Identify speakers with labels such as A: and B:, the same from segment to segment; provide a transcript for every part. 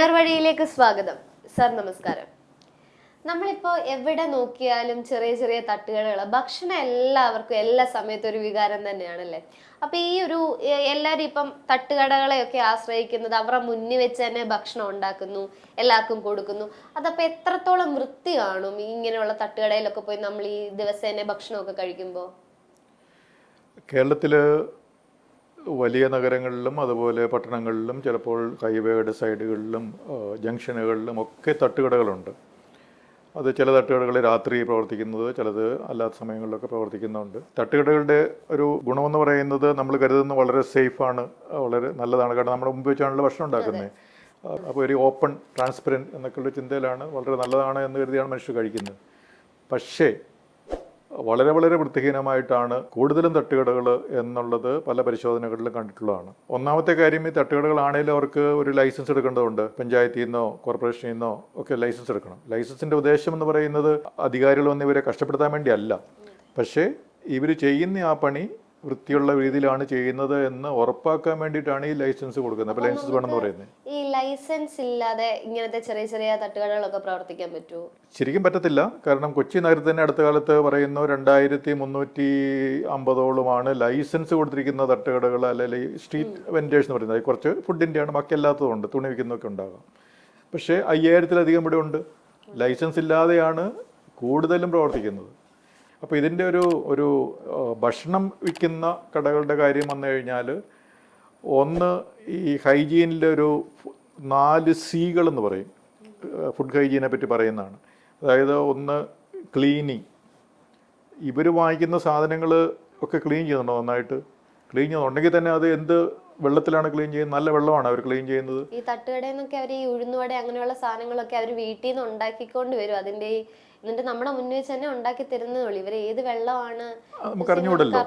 A: നേർവഴിയിലേക്ക് സ്വാഗതം. സർ നമസ്കാരം. നമ്മളിപ്പോൾ എവിടെ നോക്കിയാലും ചെറിയ ചെറിയ തട്ടുകടകൾ, ഭക്ഷണം എല്ലാവർക്കും എല്ലാ സമയത്തും ഒരു വികാരം തന്നെയാണല്ലേ. അപ്പൊ ഈ ഒരു എല്ലാവരും ഇപ്പം തട്ടുകടകളെയൊക്കെ ആശ്രയിക്കുന്നത് അവരുടെ മുന്നിൽ വെച്ച് തന്നെ ഭക്ഷണം ഉണ്ടാക്കുന്നു, എല്ലാവർക്കും കൊടുക്കുന്നു. അതപ്പോൾ എത്രത്തോളം വൃത്തി കാണും ഇങ്ങനെയുള്ള തട്ടുകടയിലൊക്കെ പോയി നമ്മൾ ഈ ദിവസേന ഭക്ഷണമൊക്കെ കഴിക്കുമ്പോൾ?
B: കേരളത്തിൽ വലിയ നഗരങ്ങളിലും അതുപോലെ പട്ടണങ്ങളിലും ചിലപ്പോൾ ഹൈവേയുടെ സൈഡുകളിലും ജംഗ്ഷനുകളിലും ഒക്കെ തട്ടുകടകളുണ്ട്. അത് ചില തട്ടുകടകൾ രാത്രി പ്രവർത്തിക്കുന്നത്, ചിലത് അല്ലാത്ത സമയങ്ങളിലൊക്കെ പ്രവർത്തിക്കുന്നുണ്ട്. തട്ടുകടകളുടെ ഒരു ഗുണമെന്ന് പറയുന്നത് നമ്മൾ കരുതുന്ന വളരെ സേഫാണ്, വളരെ നല്ലതാണ്. കാരണം നമ്മുടെ മുമ്പ് വെച്ചാണല്ലോ ഭക്ഷണം ഉണ്ടാക്കുന്നത്. അപ്പോൾ ഒരു ഓപ്പൺ ട്രാൻസ്പെറൻറ്റ് എന്നൊക്കെയുള്ള ചിന്തയിലാണ്, വളരെ നല്ലതാണ് എന്ന് കരുതിയാണ് മനുഷ്യർ കഴിക്കുന്നത്. പക്ഷേ വളരെ വളരെ വൃത്തിഹീനമായിട്ടാണ് കൂടുതലും തട്ടുകടകൾ എന്നുള്ളത് പല പരിശോധനകളിലും കണ്ടിട്ടുള്ളതാണ്. ഒന്നാമത്തെ കാര്യം, ഈ തട്ടുകടകളാണെങ്കിലും അവർക്ക് ഒരു ലൈസൻസ് എടുക്കേണ്ടതുണ്ട്. പഞ്ചായത്തിൽ നിന്നോ കോർപ്പറേഷനിൽ നിന്നോ ഒക്കെ ലൈസൻസ് എടുക്കണം. ലൈസൻസിൻ്റെ ഉദ്ദേശം എന്ന് പറയുന്നത് അധികാരികൾ വന്ന് ഇവരെ കഷ്ടപ്പെടുത്താൻ വേണ്ടിയല്ല, പക്ഷേ ഇവർ ചെയ്യുന്ന ആ പണി വൃത്തിയുള്ള രീതിയിലാണ് ചെയ്യുന്നത് എന്ന് ഉറപ്പാക്കാൻ വേണ്ടിയിട്ടാണ് ഈ ലൈസൻസ് കൊടുക്കുന്നത്. അപ്പോൾ ലൈസൻസ് വേണമെന്ന് പറയുന്നത്.
A: ഈ ലൈസൻസ് ഇല്ലാതെ ഇങ്ങനത്തെ ചെറിയ ചെറിയ തട്ടുകടകളൊക്കെ പ്രവർത്തിക്കാൻ പറ്റുമോ?
B: ശരിക്കും പറ്റത്തില്ല. കാരണം കൊച്ചി നഗരത്തിൽ തന്നെ അടുത്ത കാലത്ത് പറയുന്നു 2350 ലൈസൻസ് കൊടുത്തിരിക്കുന്ന തട്ടുകടകൾ, അല്ലെങ്കിൽ സ്ട്രീറ്റ് വെൻഡേഴ്സ് എന്ന് പറയുന്നത്. കുറച്ച് ഫുഡിൻ്റെയാണ്, ബാക്കി അല്ലാത്തതുണ്ട്, തുണി വിൽക്കുന്നതൊക്കെ ഉണ്ടാകാം. പക്ഷേ 5000-ലധികം ഇവിടെ ഉണ്ട്. ലൈസൻസ് ഇല്ലാതെയാണ് കൂടുതലും പ്രവർത്തിക്കുന്നത്. അപ്പോൾ ഇതിൻ്റെ ഒരു ഭക്ഷണം വിൽക്കുന്ന കടകളുടെ കാര്യം വന്നു കഴിഞ്ഞാൽ, ഒന്ന് ഈ ഹൈജീനിലെ ഒരു 4 Cകൾ എന്ന് പറയും, ഫുഡ് ഹൈജീനെ പറ്റി പറയുന്നതാണ്. അതായത് ഒന്ന് ക്ലീനിങ്. ഇവർ വാങ്ങിക്കുന്ന സാധനങ്ങൾ ഒക്കെ ക്ലീൻ ചെയ്യുന്നുണ്ടോ? നന്നായിട്ട് ക്ലീൻ ചെയ്യുന്നുണ്ടെങ്കിൽ തന്നെ അത് എന്ത് വെള്ളത്തിലാണ് ക്ലീൻ ചെയ്യുന്നത്? നല്ല വെള്ളമാണ് അവർ ക്ലീൻ ചെയ്യുന്നത്.
A: ഈ തട്ടുകടയിൽ നിന്നൊക്കെ അവർ ഈ ഉഴുന്നുവട അങ്ങനെയുള്ള സാധനങ്ങളൊക്കെ അവർ വീട്ടിൽ നിന്ന് ഉണ്ടാക്കിക്കൊണ്ട് വരും. അതിന്റെ എന്നിട്ട് നമ്മുടെ മുന്നിൽ വെച്ച് തന്നെ ഉണ്ടാക്കി തരുന്നതുള്ളൂ. ഇവർ ഏത് വെള്ളമാണ്
B: നമുക്ക് അറിഞ്ഞുകൂടല്ലോ.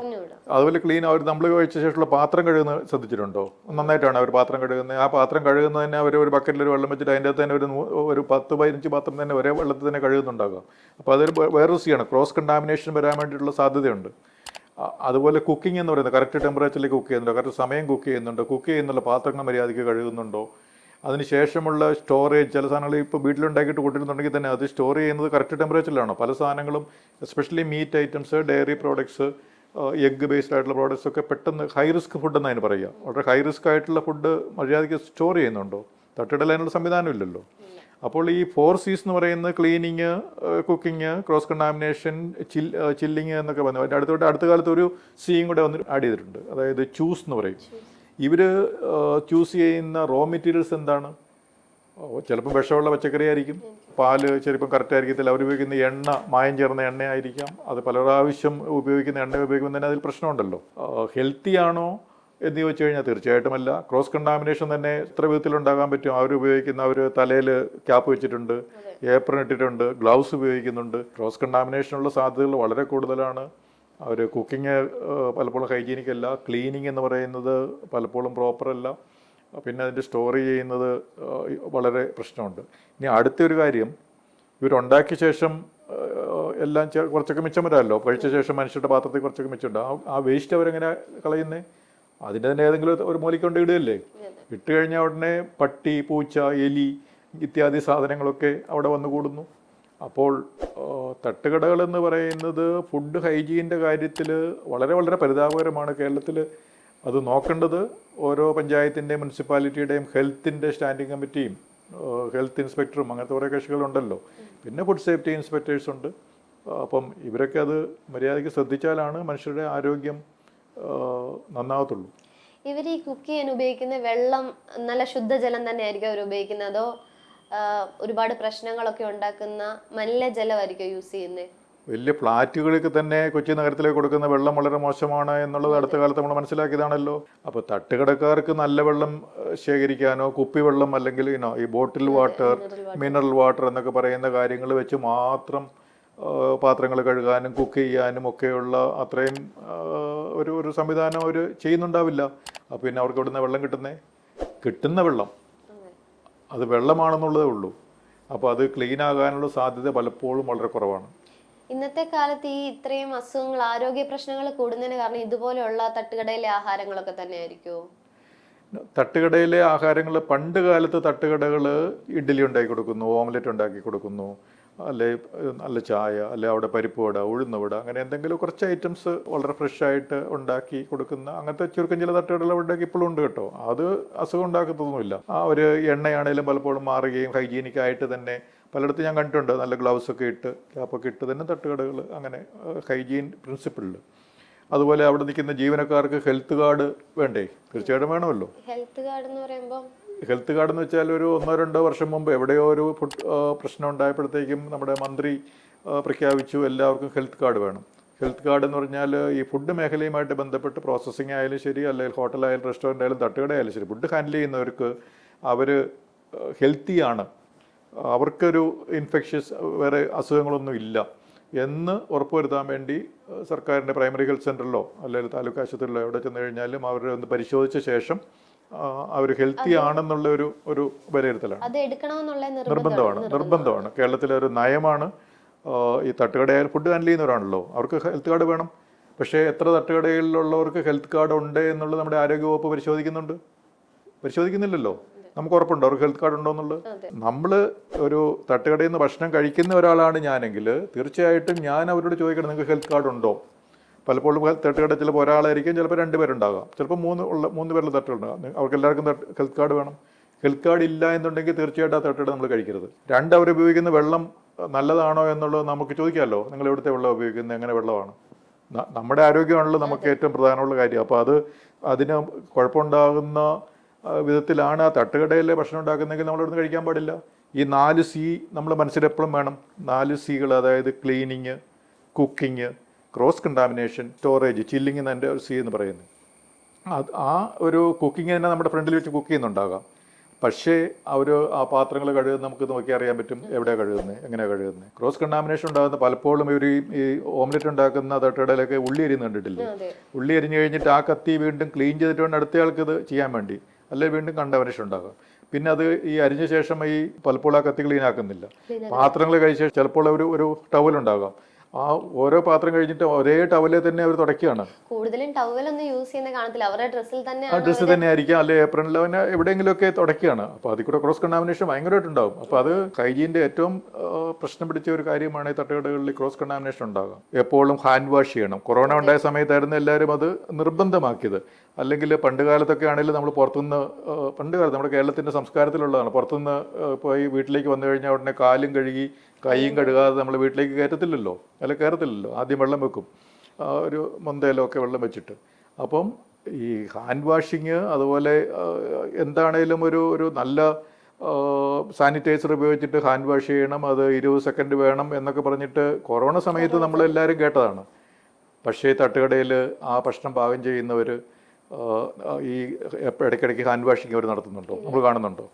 B: അതുപോലെ ക്ലീൻ അവർ നമ്മൾ കഴിച്ച ശേഷമുള്ള പാത്രം കഴുകുന്നത് ശ്രദ്ധിച്ചിട്ടുണ്ടോ? നന്നായിട്ടാണ് അവർ പാത്രം കഴുകുന്നത്. ആ പാത്രം കഴുകുന്നത് തന്നെ അവർ ഒരു ബക്കറ്റിൽ ഒരു വെള്ളം വെച്ചിട്ട് അതിൻ്റെ അകത്ത് തന്നെ ഒരു 10-15 പാത്രം തന്നെ ഒരേ വെള്ളത്തിൽ തന്നെ കഴുകുന്നുണ്ടാകാം. അപ്പോൾ അതൊരു വേറൊരു സിയാണ്. ക്രോസ് കണ്ടാമിനേഷൻ വരാൻ വേണ്ടിയിട്ടുള്ള സാധ്യതയുണ്ട്. അതുപോലെ കുക്കിംഗ് എന്ന് പറയുന്നത് കറക്റ്റ് ടെമ്പറേച്ചറിൽ കുക്ക് ചെയ്യുന്നുണ്ടോ, കറക്റ്റ് സമയം കുക്ക് ചെയ്യുന്നുണ്ടോ, കുക്ക് ചെയ്യുന്നുള്ള പാത്രങ്ങൾ മര്യാദയ്ക്ക് കഴുകുന്നുണ്ടോ, അതിനുശേഷമുള്ള സ്റ്റോറേജ്. ചില സാധനങ്ങൾ ഇപ്പോൾ വീട്ടിലുണ്ടാക്കിയിട്ട് കൊണ്ടിരുന്നുണ്ടെങ്കിൽ തന്നെ അത് സ്റ്റോർ ചെയ്യുന്നത് കറക്റ്റ് ടെമ്പറേച്ചറിലാണോ? പല സാധനങ്ങളും especially meat items, diary products, egg based ആയിട്ടുള്ള പ്രോഡക്ട്സ് ഒക്കെ പെട്ടെന്ന് ഹൈ റിസ്ക് ഫുഡ് എന്നതിന് പറയുക. വളരെ ഹൈ റിസ്ക് ആയിട്ടുള്ള ഫുഡ് മര്യാദയ്ക്ക് സ്റ്റോർ ചെയ്യുന്നുണ്ടോ? തട്ടുകടയിൽ അതിനുള്ള സംവിധാനം ഇല്ലല്ലോ. അപ്പോൾ ഈ 4 Cs എന്ന് പറയുന്നത് cleaning, cooking, cross contamination, chilling എന്നൊക്കെ പറഞ്ഞു. അതിൻ്റെ അടുത്ത കാലത്ത് ഒരു സിയും കൂടെ വന്ന് ആഡ് ചെയ്തിട്ടുണ്ട്. അതായത് ചൂസ് എന്ന് പറയും. ഇവർ ചൂസ് ചെയ്യുന്ന റോ മെറ്റീരിയൽസ് എന്താണ്? ചിലപ്പോൾ വിഷമുള്ള പച്ചക്കറി ആയിരിക്കും, പാല് ചിലപ്പം കറക്റ്റ് ആയിരിക്കത്തില്ല, അവർ ഉപയോഗിക്കുന്ന എണ്ണ മായം ചേർന്ന എണ്ണയായിരിക്കാം. അത് പല പ്രാവശ്യം ഉപയോഗിക്കുന്ന എണ്ണ ഉപയോഗിക്കുമ്പോൾ തന്നെ അതിൽ പ്രശ്നമുണ്ടല്ലോ. ഹെൽത്തി ആണോ എന്ന് ചോദിച്ചു കഴിഞ്ഞാൽ തീർച്ചയായിട്ടുമല്ല. ക്രോസ് കണ്ടാമിനേഷൻ തന്നെ എത്ര വിധത്തിലുണ്ടാകാൻ പറ്റും? അവർ തലയിൽ ക്യാപ്പ് വെച്ചിട്ടുണ്ട്, ഏപ്രൺ ഇട്ടിട്ടുണ്ട്, ഗ്ലൗസ് ഉപയോഗിക്കുന്നുണ്ട്. ക്രോസ് കണ്ടാമിനേഷനുള്ള സാധ്യതകൾ വളരെ കൂടുതലാണ്. അവർ കുക്കിങ് പലപ്പോഴും ഹൈജീനിക് അല്ല. ക്ലീനിങ് എന്ന് പറയുന്നത് പലപ്പോഴും പ്രോപ്പറല്ല. പിന്നെ അതിൻ്റെ സ്റ്റോർ ചെയ്യുന്നത് വളരെ പ്രശ്നമുണ്ട്. ഇനി അടുത്തൊരു കാര്യം, ഇവരുണ്ടാക്കിയ ശേഷം എല്ലാം കുറച്ചൊക്കെ മിച്ചം വരാമല്ലോ. കഴിച്ച ശേഷം മനുഷ്യരുടെ പാത്രത്തിൽ കുറച്ചൊക്കെ മിച്ചമുണ്ട്. ആ വേസ്റ്റ് അവരെങ്ങനെ കളയുന്നത്? അതിൻ്റെ തന്നെ ഏതെങ്കിലും ഒരു മൂലയ്ക്കൊണ്ട് ഇടുകയല്ലേ. ഇട്ട് കഴിഞ്ഞാൽ ഉടനെ പട്ടി, പൂച്ച, എലി ഇത്യാദി സാധനങ്ങളൊക്കെ അവിടെ വന്നു കൂടുന്നു. അപ്പോൾ തട്ടുകടകളെന്ന് പറയുന്നത് ഫുഡ് ഹൈജീൻ്റെ കാര്യത്തിൽ വളരെ വളരെ പരിതാപകരമാണ്. കേരളത്തിൽ അത് നോക്കേണ്ടത് ഓരോ പഞ്ചായത്തിൻ്റെയും മുനിസിപ്പാലിറ്റിയുടെയും ഹെൽത്തിൻ്റെ സ്റ്റാൻഡിംഗ് കമ്മിറ്റിയും ഹെൽത്ത് ഇൻസ്പെക്ടറും അങ്ങനത്തെ കുറേ കക്ഷികളുണ്ടല്ലോ. പിന്നെ ഫുഡ് സേഫ്റ്റി ഇൻസ്പെക്ടേഴ്സ് ഉണ്ട്. അപ്പം ഇവരൊക്കെ അത് മര്യാദയ്ക്ക് ശ്രദ്ധിച്ചാലാണ് മനുഷ്യരുടെ ആരോഗ്യം നന്നാവത്തുള്ളൂ.
A: ഇവർ ഈ കുക്ക് ചെയ്യാൻ ഉപയോഗിക്കുന്ന വെള്ളം നല്ല ശുദ്ധജലം തന്നെ ആയിരിക്കും അവർ ഉപയോഗിക്കുന്നത്, അതോ ഒരുപാട് പ്രശ്നങ്ങളൊക്കെ ഉണ്ടാക്കുന്ന മലിനജലമായിരിക്കും യൂസ് ചെയ്യുന്നത്?
B: വലിയ ഫ്ലാറ്റുകൾക്ക് തന്നെ കൊച്ചി നഗരത്തിലേക്ക് കൊടുക്കുന്ന വെള്ളം വളരെ മോശമാണ് എന്നുള്ളത് അടുത്ത കാലത്ത് നമ്മൾ മനസ്സിലാക്കിയതാണല്ലോ. അപ്പോൾ തട്ടുകടക്കാർക്ക് നല്ല വെള്ളം ശേഖരിക്കാനോ, കുപ്പിവെള്ളം അല്ലെങ്കിൽ ഈ ബോട്ടിൽ വാട്ടർ, മിനറൽ വാട്ടർ എന്നൊക്കെ പറയുന്ന കാര്യങ്ങൾ വെച്ച് മാത്രം പാത്രങ്ങൾ കഴുകാനും കുക്ക് ചെയ്യാനും ഒക്കെയുള്ള അത്രയും ഒരു സംവിധാനം അവർ ചെയ്യുന്നുണ്ടാവില്ല. അപ്പോൾ പിന്നെ അവർക്ക് ഇവിടുന്ന് വെള്ളം കിട്ടുന്ന വെള്ളം അത് വെള്ളമാണെന്നുള്ളതേ ഉള്ളൂ. അപ്പോൾ അത് ക്ലീൻ ആകാനുള്ള സാധ്യത പലപ്പോഴും വളരെ കുറവാണ്.
A: ഇന്നത്തെ കാലത്ത് ഈ ഇത്രയും അസുഖങ്ങൾ, ആരോഗ്യ പ്രശ്നങ്ങൾ കൂടുന്നതിന് കാരണം ഇതുപോലെയുള്ള തട്ടുകടയിലെ ആഹാരങ്ങളൊക്കെ തന്നെ ആയിരിക്കുമോ?
B: തട്ടുകടയിലെ ആഹാരങ്ങൾ പണ്ട് കാലത്ത് തട്ടുകടകൾ ഇഡ്ഡലി ഉണ്ടാക്കി കൊടുക്കുന്നു, ഓംലെറ്റ് ഉണ്ടാക്കി കൊടുക്കുന്നു, അല്ലെ നല്ല ചായ, അല്ലെ അവിടെ പരിപ്പ് വട, ഉഴുന്ന് വട, അങ്ങനെ എന്തെങ്കിലും കുറച്ച് ഐറ്റംസ് വളരെ ഫ്രഷായിട്ട് ഉണ്ടാക്കി കൊടുക്കുന്ന അങ്ങനത്തെ ചുരുക്കം ചില തട്ടുകടകൾ ഉണ്ടാക്കി ഇപ്പോഴും ഉണ്ട് കേട്ടോ. അത് അസുഖം ഉണ്ടാക്കത്തൊന്നുമില്ല. ആ ഒരു എണ്ണയാണേലും പലപ്പോഴും മാറുകയും ഹൈജീനിക്കായിട്ട് തന്നെ പലയിടത്തും ഞാൻ കണ്ടിട്ടുണ്ട്. നല്ല ഗ്ലൗസ് ഒക്കെ ഇട്ട് ക്യാപ്പൊക്കെ ഇട്ട് തന്നെ തട്ടുകടകൾ അങ്ങനെ ഹൈജീൻ പ്രിൻസിപ്പിളിൽ. അതുപോലെ അവിടെ നിൽക്കുന്ന ജീവനക്കാർക്ക് ഹെൽത്ത് കാർഡ് വേണ്ടേ? തീർച്ചയായിട്ടും വേണമല്ലോ.
A: ഹെൽത്ത് കാർഡ് എന്ന് പറയുമ്പോൾ
B: ഹെൽത്ത് കാർഡ് എന്ന് വെച്ചാൽ ഒരു 1-2 വർഷം മുമ്പ് എവിടെയോ ഒരു ഫുഡ് പ്രശ്നം ഉണ്ടായപ്പോഴത്തേക്കും നമ്മുടെ മന്ത്രി പ്രഖ്യാപിച്ചു എല്ലാവർക്കും ഹെൽത്ത് കാർഡ് വേണം. ഹെൽത്ത് കാർഡ് എന്ന് പറഞ്ഞാൽ ഈ ഫുഡ് മേഖലയുമായിട്ട് ബന്ധപ്പെട്ട് പ്രോസസ്സിംഗ് ആയാലും ശരി, അല്ലെങ്കിൽ ഹോട്ടലായാലും റെസ്റ്റോറൻ്റ് ആയാലും തട്ടുകടയായാലും ശരി, ഫുഡ് ഹാൻഡിൽ ചെയ്യുന്നവർക്ക് അവർ ഹെൽത്തിയാണ്, അവർക്കൊരു ഇൻഫെക്ഷ്യസ് വേറെ അസുഖങ്ങളൊന്നും ഇല്ല എന്ന് ഉറപ്പുവരുത്താൻ വേണ്ടി സർക്കാരിൻ്റെ പ്രൈമറി ഹെൽത്ത് സെൻ്ററിലോ അല്ലെങ്കിൽ താലൂക്ക് ആശുപത്രിയിലോ എവിടെ ചെന്ന് കഴിഞ്ഞാലും അവരെ ഒന്ന് പരിശോധിച്ച ശേഷം അവർ ഹെൽത്തി ആണെന്നുള്ള ഒരു വിലയിരുത്തലാണ്. നിർബന്ധമാണ്. കേരളത്തിലെ ഒരു നയമാണ്. ഈ തട്ടുകടയായാലും ഫുഡ് ഹാൻഡിൽ ചെയ്യുന്നവരാണല്ലോ, അവർക്ക് ഹെൽത്ത് കാർഡ് വേണം. പക്ഷേ എത്ര തട്ടുകടയിലുള്ളവർക്ക് ഹെൽത്ത് കാർഡ് ഉണ്ട് എന്നുള്ളത് നമ്മുടെ ആരോഗ്യവകുപ്പ് പരിശോധിക്കുന്നില്ലല്ലോ. നമുക്ക് ഉറപ്പുണ്ടോ അവർക്ക് ഹെൽത്ത് കാർഡ് ഉണ്ടോ എന്നുള്ളത്? നമ്മൾ ഒരു തട്ടുകടയിൽ നിന്ന് ഭക്ഷണം കഴിക്കുന്ന ഒരാളാണ് ഞാനെങ്കിൽ തീർച്ചയായിട്ടും ഞാൻ അവരോട് ചോദിക്കണം, നിങ്ങൾക്ക് ഹെൽത്ത് കാർഡ് ഉണ്ടോ? പലപ്പോഴും തട്ടുകട ചിലപ്പോൾ ഒരാളായിരിക്കും, ചിലപ്പോൾ 2 പേരുണ്ടാകാം, ചിലപ്പോൾ 3 പേരുള്ള തട്ടുണ്ടാകാം. അവർക്ക് എല്ലാവർക്കും ഹെൽത്ത് കാർഡ് വേണം. ഹെൽത്ത് കാർഡ് ഇല്ല എന്നുണ്ടെങ്കിൽ തീർച്ചയായിട്ടും ആ തട്ടുകട നമ്മൾ കഴിക്കരുത്. അവർ ഉപയോഗിക്കുന്ന വെള്ളം നല്ലതാണോ എന്നുള്ളത് നമുക്ക് ചോദിക്കാമല്ലോ. നിങ്ങൾ എവിടുത്തെ വെള്ളം ഉപയോഗിക്കുന്നത്, എങ്ങനെ വെള്ളമാണ്? നമ്മുടെ ആരോഗ്യമാണല്ലോ നമുക്ക് ഏറ്റവും പ്രധാനമുള്ള കാര്യം. അപ്പോൾ അതിന് കുഴപ്പമുണ്ടാകുന്ന വിധത്തിലാണ് ആ തട്ടുകടയിലെ ഭക്ഷണം ഉണ്ടാക്കുന്നതെങ്കിൽ നമ്മളിവിടുന്ന് കഴിക്കാൻ പാടില്ല. ഈ 4 C നമ്മൾ മനസ്സിലെപ്പോഴും വേണം. 4 Cകൾ, അതായത് cleaning, cooking, cross contamination, storage, chilling എന്ന് എൻ്റെ ഒരു C എന്ന് പറയുന്നത്. ആ ഒരു കുക്കിങ് തന്നെ നമ്മുടെ ഫ്രണ്ടിൽ വെച്ച് കുക്ക് ചെയ്യുന്നുണ്ടാകാം. പക്ഷേ ആ പാത്രങ്ങൾ കഴുകുന്നത് നമുക്ക് നോക്കി അറിയാൻ പറ്റും, എവിടെയാണ് കഴുകുന്നത്, എങ്ങനെയാണ് കഴുകുന്നത്. ക്രോസ് കണ്ടാമിനേഷൻ ഉണ്ടാകുന്ന പലപ്പോഴും ഈ ഓംലെറ്റ് ഉണ്ടാക്കുന്ന തട്ടുകടയിലൊക്കെ ഉള്ളി അരിയുന്ന കണ്ടിട്ടില്ലേ? ഉള്ളി അരിഞ്ഞു കഴിഞ്ഞിട്ട് ആ കത്തി വീണ്ടും ക്ലീൻ ചെയ്തിട്ട് വേണം അടുത്തയാൾക്ക് ഇത് ചെയ്യാൻ വേണ്ടി, അല്ലെങ്കിൽ വീണ്ടും കണ്ടാമിനേഷൻ ഉണ്ടാകാം. പിന്നെ അത് ഈ അരിഞ്ഞ ശേഷം പലപ്പോഴും ആ കത്തി ക്ലീൻ ആക്കുന്നില്ല. പാത്രങ്ങൾ കഴിച്ച ശേഷം ചിലപ്പോൾ ഒരു ടവലുണ്ടാകാം, ആ ഓരോ പാത്രം കഴിഞ്ഞിട്ട് ഒരേ ടവലിൽ തന്നെ അവർ തുടക്കുകയാണ്.
A: കൂടുതലും ടവലൊന്നും യൂസ് ചെയ്യുന്ന കാണത്തില്ല, അവരുടെ ഡ്രസ്സിൽ തന്നെ
B: ആയിരിക്കും, അല്ലെ ഏപ്രിലിൽ അവനെ എവിടെയെങ്കിലുമൊക്കെ തുടക്കുകയാണ്. അപ്പോൾ അതിൽ കൂടെ ക്രോസ് കണ്ടാമിനേഷൻ ഭയങ്കരമായിട്ടുണ്ടാകും. അപ്പോൾ അത് ഹൈജീൻ്റെ ഏറ്റവും പ്രശ്നം പിടിച്ച ഒരു കാര്യമാണ് ഈ തട്ടുകടകളിൽ ക്രോസ് കണ്ടാമിനേഷൻ ഉണ്ടാകുക. എപ്പോഴും ഹാൻഡ് വാഷ് ചെയ്യണം. കൊറോണ ഉണ്ടായ സമയത്തായിരുന്നു എല്ലാവരും അത് നിർബന്ധമാക്കിയത്. അല്ലെങ്കിൽ പണ്ട് കാലത്തൊക്കെ ആണെങ്കിലും നമ്മൾ പുറത്തുനിന്ന്, പണ്ട് കാലത്ത് നമ്മുടെ കേരളത്തിൻ്റെ സംസ്കാരത്തിലുള്ളതാണ്, പുറത്തുനിന്ന് പോയി വീട്ടിലേക്ക് വന്നു കഴിഞ്ഞാൽ ഉടനെ കാലും കഴുകി കൈയും കഴുകാതെ നമ്മൾ വീട്ടിലേക്ക് കയറ്റത്തില്ലല്ലോ, കയറത്തില്ലല്ലോ. ആദ്യം വെള്ളം വെക്കും, ഒരു മൊന്തയിലോ ഒക്കെ വെള്ളം വെച്ചിട്ട്. അപ്പം ഈ ഹാൻഡ് വാഷിങ്, അതുപോലെ എന്താണേലും ഒരു നല്ല സാനിറ്റൈസർ ഉപയോഗിച്ചിട്ട് ഹാൻഡ് വാഷ് ചെയ്യണം, അത് 20 സെക്കൻഡ് വേണം എന്നൊക്കെ പറഞ്ഞിട്ട് കൊറോണ സമയത്ത് നമ്മളെല്ലാവരും കേട്ടതാണ്. പക്ഷേ തട്ടുകടയിൽ ആ ഭക്ഷണം പാകം ചെയ്യുന്നവർ ഈ ഇടയ്ക്കിടയ്ക്ക് ഹാൻഡ് വാഷിങ് അവർ നടത്തുന്നുണ്ടോ, നമ്മൾ കാണുന്നുണ്ടോ?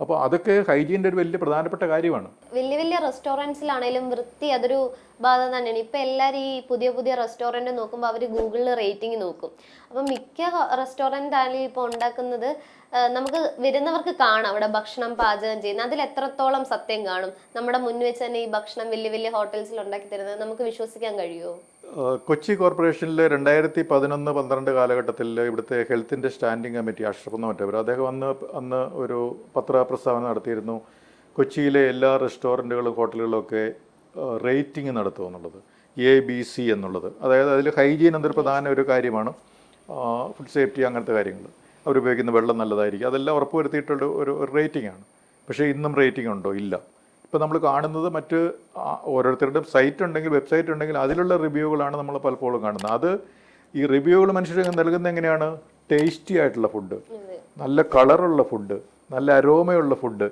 B: അപ്പോൾ അതൊക്കെ ഹൈജീൻ്റെ ഒരു വലിയ പ്രധാനപ്പെട്ട കാര്യമാണ്.
A: വലിയ റെസ്റ്റോറൻറ്റ്സിലാണെങ്കിലും വൃത്തി അതൊരു ബാധ തന്നെയാണ്. ഇപ്പം എല്ലാവരും ഈ പുതിയ റെസ്റ്റോറൻറ്റ് നോക്കുമ്പോൾ അവർ ഗൂഗിളിൽ റേറ്റിംഗ് നോക്കും. അപ്പം മിക്ക റെസ്റ്റോറൻറ്റ് ആണെങ്കിലും ഇപ്പോൾ ഉണ്ടാക്കുന്നത് നമുക്ക് വരുന്നവർക്ക് കാണാം അവിടെ ഭക്ഷണം പാചകം ചെയ്യുന്നത്. അതിൽ എത്രത്തോളം സത്യം കാണും? നമ്മുടെ മുന്നിൽ വെച്ച് തന്നെ ഈ ഭക്ഷണം വലിയ ഹോട്ടൽസിൽ ഉണ്ടാക്കി തരുന്നത് നമുക്ക് വിശ്വസിക്കാൻ കഴിയുമോ?
B: കൊച്ചി കോർപ്പറേഷനിൽ 2011-12 കാലഘട്ടത്തിൽ ഇവിടുത്തെ ഹെൽത്തിൻ്റെ സ്റ്റാൻഡിംഗ് കമ്മിറ്റി, അഷ്റഫ് എന്ന മറ്റവർ, അദ്ദേഹം അന്ന് ഒരു പത്രപ്രസ്താവന നടത്തിയിരുന്നു. കൊച്ചിയിലെ എല്ലാ റെസ്റ്റോറൻറ്റുകളും ഹോട്ടലുകളും ഒക്കെ റേറ്റിംഗ് നടത്തുക എന്നുള്ളത്, ABC എന്നുള്ളത്. അതായത് അതിൽ ഹൈജീൻ എന്നൊരു പ്രധാന ഒരു കാര്യമാണ്. ഫുഡ് സേഫ്റ്റി, അങ്ങനത്തെ കാര്യങ്ങൾ, അവരുപയോഗിക്കുന്ന വെള്ളം നല്ലതായിരിക്കും, അതെല്ലാം ഉറപ്പുവരുത്തിയിട്ടുള്ള ഒരു റേറ്റിംഗ് ആണ്. പക്ഷേ ഇന്നും റേറ്റിംഗ് ഉണ്ടോ? ഇല്ല. ഇപ്പോൾ നമ്മൾ കാണുന്നത് മറ്റ് ഓരോരുത്തരുടെയും സൈറ്റ് ഉണ്ടെങ്കിൽ, വെബ്സൈറ്റ് ഉണ്ടെങ്കിൽ അതിലുള്ള റിവ്യൂകളാണ് നമ്മൾ പലപ്പോഴും കാണുന്നത്. അത് ഈ റിവ്യൂകൾ മനുഷ്യർക്ക് നൽകുന്നത് എങ്ങനെയാണ്? ടേസ്റ്റി ആയിട്ടുള്ള ഫുഡ്, നല്ല കളറുള്ള ഫുഡ്, നല്ല അരോമയുള്ള ഫുഡ്.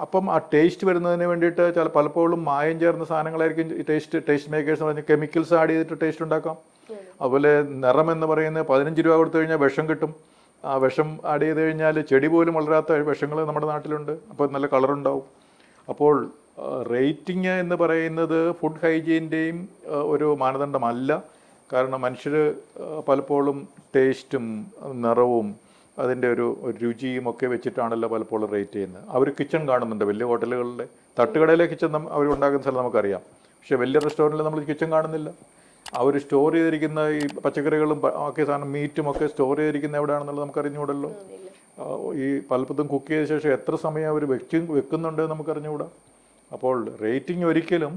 B: അപ്പം ആ ടേസ്റ്റ് വരുന്നതിന് വേണ്ടിയിട്ട് പലപ്പോഴും മായം ചേർന്ന സാധനങ്ങളായിരിക്കും ഈ ടേസ്റ്റ് മേക്കേഴ്സ് എന്ന് പറഞ്ഞാൽ കെമിക്കൽസ് ആഡ് ചെയ്തിട്ട് ടേസ്റ്റ് ഉണ്ടാക്കാം. അതുപോലെ നിറം എന്ന് പറയുന്നത് 15 രൂപ കൊടുത്തു കഴിഞ്ഞാൽ വിഷം കിട്ടും. ആ വിഷം ആഡ് ചെയ്ത് കഴിഞ്ഞാൽ ചെടി പോലും വളരാത്ത വിഷങ്ങൾ നമ്മുടെ നാട്ടിലുണ്ട്. അപ്പോൾ നല്ല കളറുണ്ടാവും. അപ്പോൾ റേറ്റിംഗ് എന്ന് പറയുന്നത് ഫുഡ് ഹൈജീൻ്റെയും ഒരു മാനദണ്ഡമല്ല. കാരണം മനുഷ്യർ പലപ്പോഴും ടേസ്റ്റും നിറവും അതിൻ്റെ ഒരു രുചിയും ഒക്കെ വെച്ചിട്ടാണല്ലോ പലപ്പോഴും റേറ്റ് ചെയ്യുന്നത്. അവർ കിച്ചൺ കാണുന്നുണ്ട് വലിയ ഹോട്ടലുകളിലെ. തട്ടുകടയിലെ കിച്ചൺ അവർ ഉണ്ടാക്കുന്ന സ്ഥലം നമുക്കറിയാം. പക്ഷേ വലിയ റെസ്റ്റോറൻറ്റിൽ നമ്മൾ കിച്ചൺ കാണുന്നില്ല. അവർ സ്റ്റോർ ചെയ്തിരിക്കുന്ന ഈ പച്ചക്കറികളും ഒക്കെ സാധനം മീറ്റും ഒക്കെ സ്റ്റോർ ചെയ്തിരിക്കുന്ന എവിടെയാണെന്നുള്ളത് നമുക്ക് അറിഞ്ഞുകൂടല്ലോ. ഈ പലപ്പോഴും കുക്ക് ചെയ്ത ശേഷം എത്ര സമയം അവർ വെക്കുന്നുണ്ട് നമുക്ക് അറിഞ്ഞുകൂടാ. അപ്പോൾ റേറ്റിംഗ് ഒരിക്കലും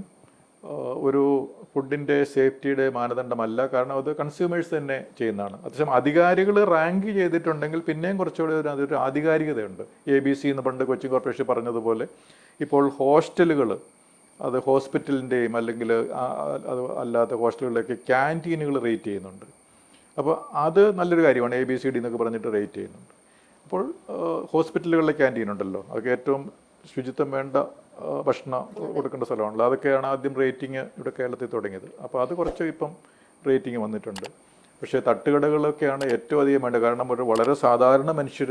B: ഒരു ഫുഡിൻ്റെ സേഫ്റ്റിയുടെ മാനദണ്ഡമല്ല. കാരണം അത് കൺസ്യൂമേഴ്സ് തന്നെ ചെയ്യുന്നതാണ്. അതേസമയം അധികാരികൾ റാങ്ക് ചെയ്തിട്ടുണ്ടെങ്കിൽ പിന്നെയും കുറച്ചുകൂടി അതൊരു ആധികാരികതയുണ്ട്. ABC എന്ന് പണ്ട് കൊച്ചിൻ കോർപ്പറേഷൻ പറഞ്ഞതുപോലെ ഇപ്പോൾ ഹോസ്റ്റലുകൾ, അത് ഹോസ്പിറ്റലിൻ്റെയും അല്ലെങ്കിൽ അത് അല്ലാത്ത ഹോസ്റ്റലുകളിലൊക്കെ ക്യാൻറ്റീനുകൾ റേറ്റ് ചെയ്യുന്നുണ്ട്. അപ്പോൾ അത് നല്ലൊരു കാര്യമാണ്. ABCD എന്നൊക്കെ പറഞ്ഞിട്ട് റേറ്റ് ചെയ്യുന്നുണ്ട്. അപ്പോൾ ഹോസ്പിറ്റലുകളിലെ ക്യാൻറ്റീൻ ഉണ്ടല്ലോ, അതൊക്കെ ഏറ്റവും ശുചിത്വം വേണ്ട ഭക്ഷണം കൊടുക്കേണ്ട സ്ഥലമാണല്ലോ. അതൊക്കെയാണ് ആദ്യം റേറ്റിംഗ് ഇവിടെ കേരളത്തിൽ തുടങ്ങിയത്. അപ്പോൾ അത് കുറച്ച് ഇപ്പം റേറ്റിംഗ് വന്നിട്ടുണ്ട്. പക്ഷേ തട്ടുകടകളൊക്കെയാണ് ഏറ്റവും അധികം വേണ്ടത്. കാരണം ഒരു വളരെ സാധാരണ മനുഷ്യർ,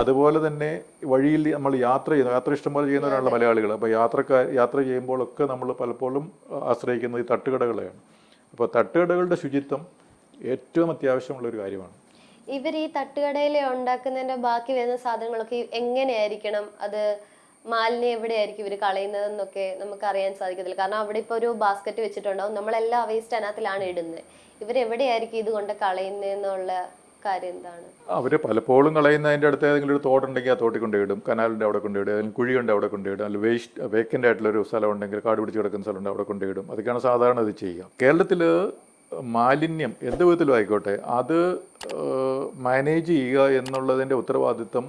B: അതുപോലെ തന്നെ വഴിയിൽ നമ്മൾ യാത്ര ഇഷ്ടംപോലെ ചെയ്യുന്നവരാണല്ലോ മലയാളികൾ. അപ്പോൾ യാത്ര ചെയ്യുമ്പോഴൊക്കെ നമ്മൾ പലപ്പോഴും ആശ്രയിക്കുന്നത് ഈ തട്ടുകടകളെയാണ്. അപ്പോൾ തട്ടുകടകളുടെ ശുചിത്വം ഏറ്റവും അത്യാവശ്യമുള്ളൊരു കാര്യമാണ്.
A: ഇവർ ഈ തട്ടുകടയിൽ ഉണ്ടാക്കുന്നതിന്റെ ബാക്കി വരുന്ന സാധനങ്ങളൊക്കെ എങ്ങനെയായിരിക്കണം, അത് മാലിന്യം എവിടെയായിരിക്കും ഇവർ കളയുന്നതെന്നൊക്കെ നമുക്ക് അറിയാൻ സാധിക്കത്തില്ല. കാരണം അവിടെ ഇപ്പോൾ ഒരു ബാസ്ക്കറ്റ് വെച്ചിട്ടുണ്ടാവും, നമ്മളെല്ലാ വേസ്റ്റ് അതിനകത്തിലാണ് ഇടുന്നത്. ഇവരെവിടെയായിരിക്കും ഇത് കൊണ്ട് കളയുന്നതെന്നുള്ള കാര്യം എന്താണ്?
B: അവർ പലപ്പോഴും കളയുന്നതിൻ്റെ അടുത്ത് ഏതെങ്കിലും ഒരു തോടുണ്ടെങ്കിൽ ആ തോട്ടിൽ കൊണ്ടിടും, കനാലിൻ്റെ അവിടെ കൊണ്ടിടും, അല്ലെങ്കിൽ കുഴിയുണ്ട് അവിടെ കൊണ്ടിടും, അല്ലെങ്കിൽ വേക്കൻ്റ് ആയിട്ടുള്ളൊരു സ്ഥലം ഉണ്ടെങ്കിൽ, കാട് പിടിച്ച് കിടക്കുന്ന സ്ഥലമുണ്ട് അവിടെ കൊണ്ടിടും. അതൊക്കെയാണ് സാധാരണ ഇത് ചെയ്യുക. കേരളത്തിൽ മാലിന്യം എന്ത് വിധത്തിലും ആയിക്കോട്ടെ അത് മാനേജ് ചെയ്യുക എന്നുള്ളതിൻ്റെ ഉത്തരവാദിത്വം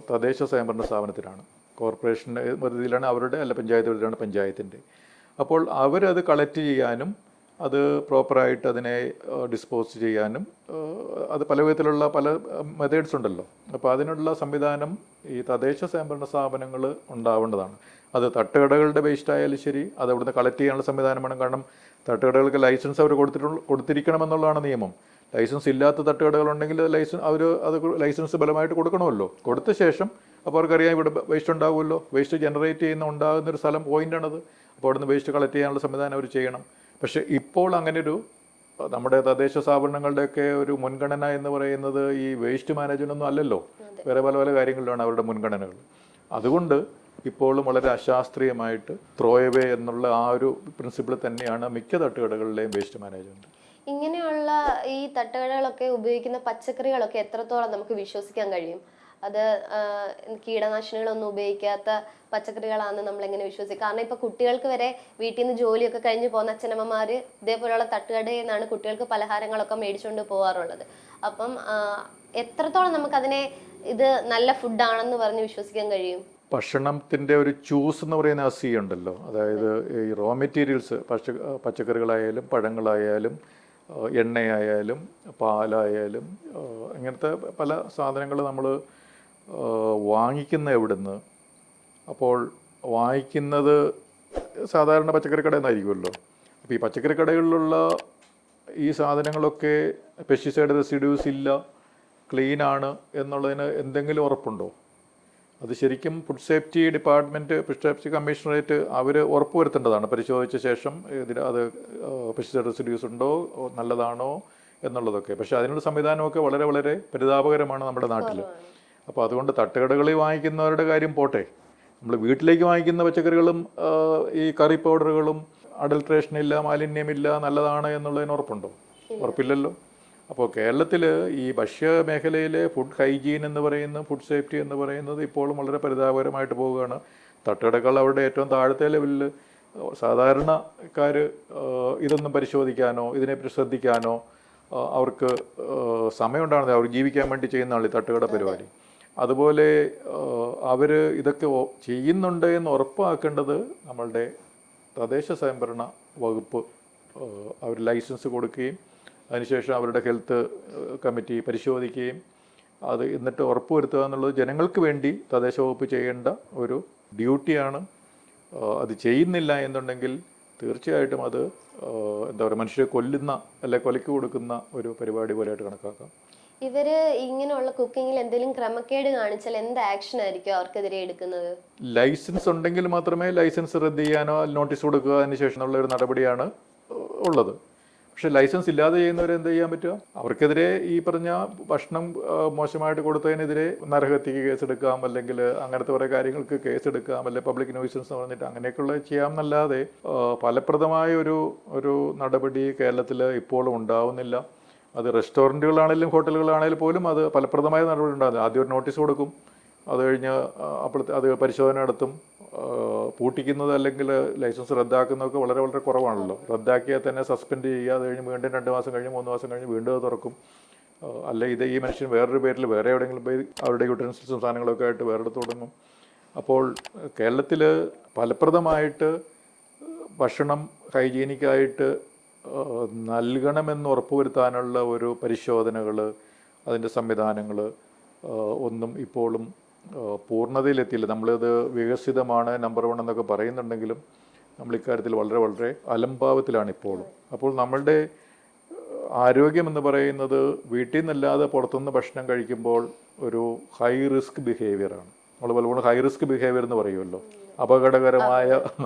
B: തദ്ദേശ സ്വയംഭരണ സ്ഥാപനത്തിനാണ്. കോർപ്പറേഷൻ്റെ പരിധിയിലാണ് അവരുടെ, അല്ല പഞ്ചായത്ത് പരിധിയിലാണ് പഞ്ചായത്തിൻ്റെ. അപ്പോൾ അവരത് കളക്ട് ചെയ്യാനും അത് പ്രോപ്പറായിട്ട് അതിനെ ഡിസ്പോസ് ചെയ്യാനും അത് പല വിധത്തിലുള്ള പല മെത്തേഡ്സ് ഉണ്ടല്ലോ. അപ്പോൾ അതിനുള്ള സംവിധാനം ഈ തദ്ദേശ സ്വയംഭരണ സ്ഥാപനങ്ങൾ ഉണ്ടാവേണ്ടതാണ്. അത് തട്ടുകടകളുടെ വേസ്റ്റ് ആയാലും ശരി, അത് അവിടുന്ന് കളക്ട് ചെയ്യാനുള്ള സംവിധാനം വേണം. കാരണം തട്ടുകടകൾക്ക് ലൈസൻസ് അവർ കൊടുത്തിരിക്കണമെന്നുള്ളതാണ് നിയമം. ലൈസൻസ് ഇല്ലാത്ത തട്ടുകടകളുണ്ടെങ്കിൽ ലൈസൻസ് ബലമായിട്ട് കൊടുക്കണമല്ലോ. കൊടുത്ത ശേഷം അപ്പോൾ അവർക്കറിയാം ഇവിടെ വേസ്റ്റ് ഉണ്ടാകുമല്ലോ, വേസ്റ്റ് ജനറേറ്റ് ഉണ്ടാകുന്നൊരു സ്ഥലം പോയിൻ്റാണത്. അപ്പോൾ അവിടുന്ന് വേസ്റ്റ് കളക്ട് ചെയ്യാനുള്ള സംവിധാനം അവർ ചെയ്യണം. പക്ഷേ ഇപ്പോൾ അങ്ങനെയൊരു നമ്മുടെ തദ്ദേശ സ്ഥാപനങ്ങളുടെയൊക്കെ ഒരു മുൻഗണന എന്ന് പറയുന്നത് ഈ വേസ്റ്റ് മാനേജ്മെൻ്റ് ഒന്നും അല്ലല്ലോ, വേറെ പല പല കാര്യങ്ങളിലാണ് അവരുടെ മുൻഗണനകൾ. അതുകൊണ്ട് ഇപ്പോഴും വളരെ അശാസ്ത്രീയമായിട്ട് ത്രോ എവേ എന്നുള്ള ആ ഒരു പ്രിൻസിപ്പിൾ തന്നെയാണ് മിക്ക തട്ടുകടകളിലെയും വേസ്റ്റ് മാനേജ്മെൻറ്റ്.
A: ഇങ്ങനെയുള്ള ഈ തട്ടുകടകളൊക്കെ ഉപയോഗിക്കുന്ന പച്ചക്കറികളൊക്കെ എത്രത്തോളം നമുക്ക് വിശ്വസിക്കാൻ കഴിയും? അത് കീടനാശിനികളൊന്നും ഉപയോഗിക്കാത്ത പച്ചക്കറികളാണെന്ന് നമ്മൾ എങ്ങനെ വിശ്വസിക്കും? കാരണം ഇപ്പൊ കുട്ടികൾക്ക് വരെ വീട്ടിൽ നിന്ന് ജോലിയൊക്കെ കഴിഞ്ഞ് പോകുന്ന അച്ഛനമ്മമാര് ഇതേപോലെയുള്ള തട്ടുകടയിൽ നിന്നാണ് കുട്ടികൾക്ക് പലഹാരങ്ങളൊക്കെ മേടിച്ചുകൊണ്ട് പോകാറുള്ളത്. അപ്പം എത്രത്തോളം നമുക്കതിനെ ഇത് നല്ല ഫുഡാണെന്ന് പറഞ്ഞ് വിശ്വസിക്കാൻ കഴിയും?
B: ഭക്ഷണത്തിൻ്റെ ഒരു ചൂസ് എന്ന് പറയുന്ന ആ സി ഉണ്ടല്ലോ, അതായത് ഈ റോ മെറ്റീരിയൽസ് പച്ചക്കറികളായാലും പഴങ്ങളായാലും എണ്ണയായാലും പാലായാലും ഇങ്ങനത്തെ പല സാധനങ്ങൾ നമ്മൾ വാങ്ങിക്കുന്ന എവിടുന്ന്? അപ്പോൾ വാങ്ങിക്കുന്നത് സാധാരണ പച്ചക്കറി കടയിൽ നിന്നായിരിക്കുമല്ലോ. അപ്പോൾ ഈ പച്ചക്കറി കടകളിലുള്ള ഈ സാധനങ്ങളൊക്കെ പെസ്റ്റിസൈഡ് റെസിഡ്യൂസ് ഇല്ല, ക്ലീനാണ് എന്നുള്ളതിന് എന്തെങ്കിലും ഉറപ്പുണ്ടോ? അത് ശരിക്കും food safety department, food safety commissionerate അവർ ഉറപ്പുവരുത്തേണ്ടതാണ്. പരിശോധിച്ച ശേഷം അത് പെസ്റ്റിസൈഡ് റെസിഡ്യൂസ് ഉണ്ടോ, നല്ലതാണോ എന്നുള്ളതൊക്കെ. പക്ഷേ അതിനുള്ള സംവിധാനമൊക്കെ വളരെ വളരെ പരിതാപകരമാണ് നമ്മുടെ നാട്ടിൽ. അപ്പോൾ അതുകൊണ്ട് തട്ടുകടകളിൽ വാങ്ങിക്കുന്നവരുടെ കാര്യം പോട്ടെ, നമ്മൾ വീട്ടിലേക്ക് വാങ്ങിക്കുന്ന പച്ചക്കറികളും ഈ കറി പൗഡറുകളും അഡൾട്രേഷനില്ല, മാലിന്യമില്ല, നല്ലതാണ് എന്നുള്ളതിന് ഉറപ്പുണ്ടോ? ഉറപ്പില്ലല്ലോ. അപ്പോൾ കേരളത്തിൽ ഈ ഭക്ഷ്യമേഖലയിലെ ഫുഡ് ഹൈജീൻ എന്ന് പറയുന്ന, ഫുഡ് സേഫ്റ്റി എന്ന് പറയുന്നത് ഇപ്പോഴും വളരെ പരിതാപകരമായിട്ട് പോവുകയാണ്. തട്ടുകടകൾ അവരുടെ ഏറ്റവും താഴത്തെ ലെവലിൽ സാധാരണക്കാർ ഇതൊന്നും പരിശോധിക്കാനോ ഇതിനെപ്പറ്റി ശ്രദ്ധിക്കാനോ അവർക്ക് സമയം ഉണ്ടാകുന്നത്. അവർ ജീവിക്കാൻ വേണ്ടി ചെയ്യുന്നതാണ് ഈ തട്ടുകട പരിപാടി. അതുപോലെ അവർ ഇതൊക്കെ ചെയ്യുന്നുണ്ട് എന്ന് ഉറപ്പാക്കേണ്ടത് നമ്മളുടെ തദ്ദേശ സ്വയംഭരണ വകുപ്പ്. അവർ ലൈസൻസ് കൊടുക്കുകയും അതിനുശേഷം അവരുടെ ഹെൽത്ത് കമ്മിറ്റി പരിശോധിക്കുകയും അത് എന്നിട്ട് ഉറപ്പുവരുത്തുക എന്നുള്ളത് ജനങ്ങൾക്ക് വേണ്ടി തദ്ദേശ വകുപ്പ് ചെയ്യേണ്ട ഒരു ഡ്യൂട്ടിയാണ്. അത് ചെയ്യുന്നില്ല എന്നുണ്ടെങ്കിൽ തീർച്ചയായിട്ടും അത് എന്താ പറയുക, മനുഷ്യരെ കൊല്ലുന്ന അല്ലെ കൊലയ്ക്ക് കൊടുക്കുന്ന ഒരു പരിപാടി പോലെയായിട്ട് കണക്കാക്കാം.
A: ഇവര് ഇങ്ങനെയുള്ള കുക്കിങ്ങിൽ എന്തെങ്കിലും ക്രമക്കേട് കാണിച്ചാൽ എന്ത് ആക്ഷൻ ആയിരിക്കും അവർക്കെതിരെ എടുക്കുന്നത്?
B: ലൈസൻസ് ഉണ്ടെങ്കിൽ മാത്രമേ ലൈസൻസ് റദ്ദ് ചെയ്യാനോ നോട്ടീസ് കൊടുക്കുക അതിന് ശേഷം ഉള്ള ഒരു നടപടിയാണ് ഉള്ളത്. പക്ഷെ ലൈസൻസ് ഇല്ലാതെ ചെയ്യുന്നവരെ എന്ത് ചെയ്യാൻ പറ്റുക? അവർക്കെതിരെ ഈ പറഞ്ഞ ഭക്ഷണം മോശമായിട്ട് കൊടുത്തതിനെതിരെ നരഹത്യക്ക് കേസെടുക്കാം, അല്ലെങ്കിൽ അങ്ങനത്തെ കുറേ കാര്യങ്ങൾക്ക് കേസെടുക്കാം, അല്ലെങ്കിൽ പബ്ലിക് ന്യൂസൻസ് എന്ന് പറഞ്ഞിട്ട് അങ്ങനെയൊക്കെയുള്ള ചെയ്യാമെന്നല്ലാതെ ഫലപ്രദമായ ഒരു നടപടി കേരളത്തിൽ ഇപ്പോഴും ഉണ്ടാവുന്നില്ല. അത് റെസ്റ്റോറൻറ്റുകളാണെങ്കിലും ഹോട്ടലുകളാണെങ്കിലും പോലും അത് ഫലപ്രദമായ നടപടി ഉണ്ടാകുന്നില്ല. ആദ്യം ഒരു നോട്ടീസ് കൊടുക്കും, അത് കഴിഞ്ഞ് അപ്പോഴത്തെ അത് പരിശോധന നടത്തും. പൂട്ടിക്കുന്നത് അല്ലെങ്കിൽ ലൈസൻസ് റദ്ദാക്കുന്നതൊക്കെ വളരെ വളരെ കുറവാണല്ലോ. റദ്ദാക്കിയാൽ തന്നെ സസ്പെൻഡ് ചെയ്യുക, അത് കഴിഞ്ഞ് വീണ്ടും 2 മാസം കഴിഞ്ഞ് 3 മാസം കഴിഞ്ഞ് വീണ്ടും അത് തുറക്കും. അല്ല ഇത് ഈ മനുഷ്യൻ വേറൊരു പേരിൽ വേറെ എവിടെയെങ്കിലും പോയി അവരുടെ യൂട്ടൻസിൽസും സാധനങ്ങളൊക്കെ ആയിട്ട് വേറെ തുടങ്ങും. അപ്പോൾ കേരളത്തിൽ ഫലപ്രദമായിട്ട് ഭക്ഷണം ഹൈജീനിക്കായിട്ട് നൽകണമെന്ന് ഉറപ്പുവരുത്താനുള്ള ഒരു പരിശോധനകൾ, അതിൻ്റെ സംവിധാനങ്ങൾ ഒന്നും ഇപ്പോഴും പൂർണ്ണതയിലെത്തിയില്ല. നമ്മളിത് വികസിതമാണ്, നമ്പർ 1 എന്നൊക്കെ പറയുന്നുണ്ടെങ്കിലും നമ്മൾ ഇക്കാര്യത്തിൽ വളരെ വളരെ അലംഭാവത്തിലാണ് ഇപ്പോഴും. അപ്പോൾ നമ്മളുടെ ആരോഗ്യം എന്ന് പറയുന്നത് വീട്ടിൽ നിന്നല്ലാതെ പുറത്തുനിന്ന് ഭക്ഷണം കഴിക്കുമ്പോൾ ഒരു ഹൈ റിസ്ക് ബിഹേവിയറാണ്. നമ്മൾ പലപ്പോഴും ഹൈ റിസ്ക് ബിഹേവിയർ എന്ന് പറയുമല്ലോ, അപകടകരമായ